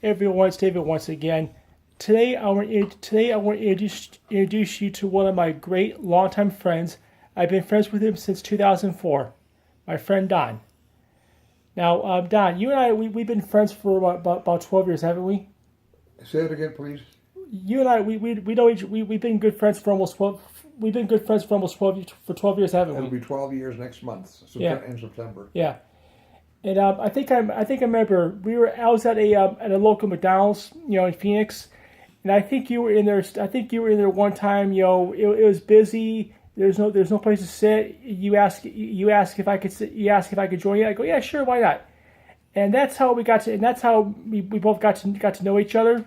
Everyone, it's David once again. Today I want to introduce you to one of my great longtime friends. I've been friends with him since 2004. My friend Don. Now, Don, you and I we've been friends for about 12 years, haven't we? Say it again, please. You and I we know we've been good friends for almost 12. We've been good friends for almost 12 years, haven't It'll we? be 12 years next month, Yeah. in September. Yeah. And I think I remember I was at a local McDonald's, in Phoenix, and I think you were in there. I think you were in there one time. It was busy. There's no place to sit. You asked if I could sit. You asked if I could join you. I go, yeah, sure, why not? And that's how we got to. And that's how we both got to know each other,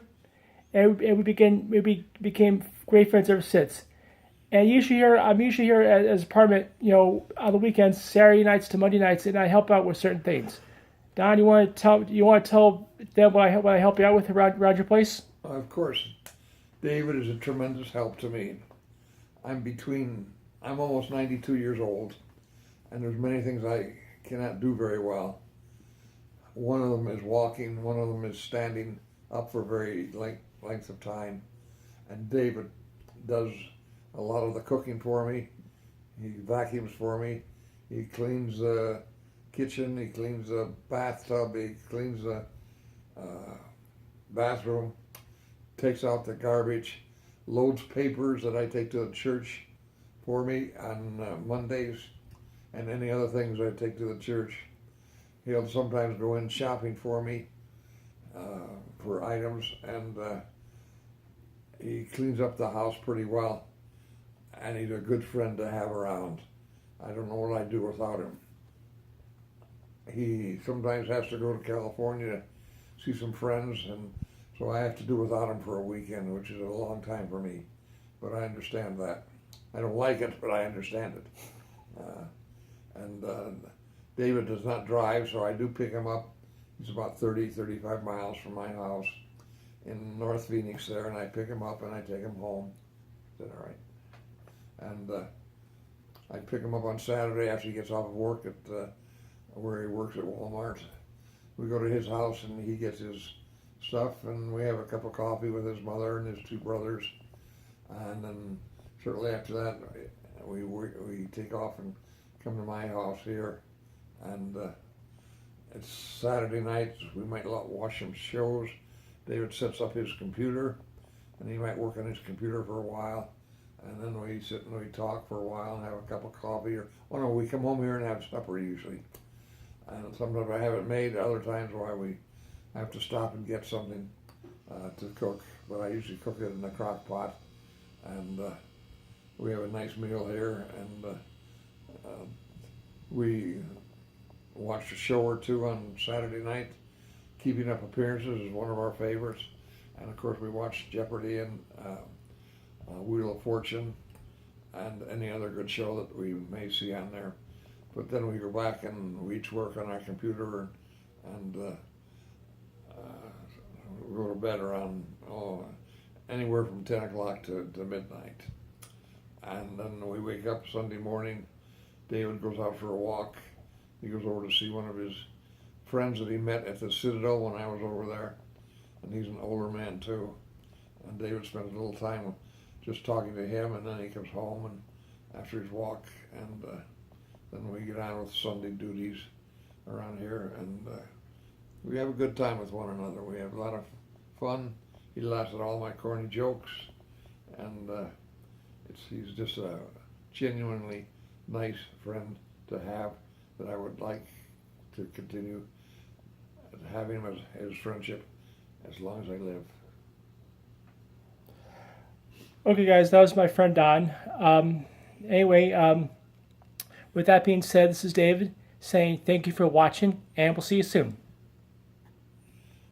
and we became great friends ever since. And I'm usually here as apartment, on the weekends, Saturday nights to Monday nights, and I help out with certain things. Don, you want to tell them what I help you out with around your place? Of course, David is a tremendous help to me. I'm almost 92 years old, and there's many things I cannot do very well. One of them is walking, one of them is standing up for very length of time, and David does a lot of the cooking for me. He vacuums for me. He cleans the kitchen. He cleans the bathtub. He cleans the bathroom. Takes out the garbage. Loads papers that I take to the church for me on Mondays, and any other things I take to the church. He'll sometimes go in shopping for me for items, and he cleans up the house pretty well. And he's a good friend to have around. I don't know what I'd do without him. He sometimes has to go to California to see some friends, and so I have to do without him for a weekend, which is a long time for me. But I understand that. I don't like it, but I understand it. And David does not drive, so I do pick him up. He's about 35 miles from my house in North Phoenix there, and I pick him up and I take him home. Is that all right? And I pick him up on Saturday after he gets off of work at where he works at Walmart. We go to his house and he gets his stuff, and we have a cup of coffee with his mother and his two brothers. And then shortly after that, we take off and come to my house here. And it's Saturday night. We might watch some shows. David sets up his computer, and he might work on his computer for a while. And then we sit and we talk for a while and have a cup of coffee. No, we come home here and have supper usually. And sometimes I have it made. Other times why we have to stop and get something to cook. But I usually cook it in a crock pot. And we have a nice meal here. And we watch a show or two on Saturday night. Keeping Up Appearances is one of our favorites. And of course we watch Jeopardy and Wheel of Fortune, and any other good show that we may see on there. But then we go back and we each work on our computer and go to bed around anywhere from 10 o'clock to midnight. And then we wake up Sunday morning. David goes out for a walk. He goes over to see one of his friends that he met at the Citadel when I was over there. And he's an older man too. And David spends a little time just talking to him, and then he comes home and after his walk, and then we get on with Sunday duties around here, and we have a good time with one another. We have a lot of fun. He laughs at all my corny jokes, and he's just a genuinely nice friend to have that I would like to continue having him as his friendship as long as I live. Okay, guys, that was my friend Don. Anyway, with that being said, this is David saying thank you for watching, and we'll see you soon.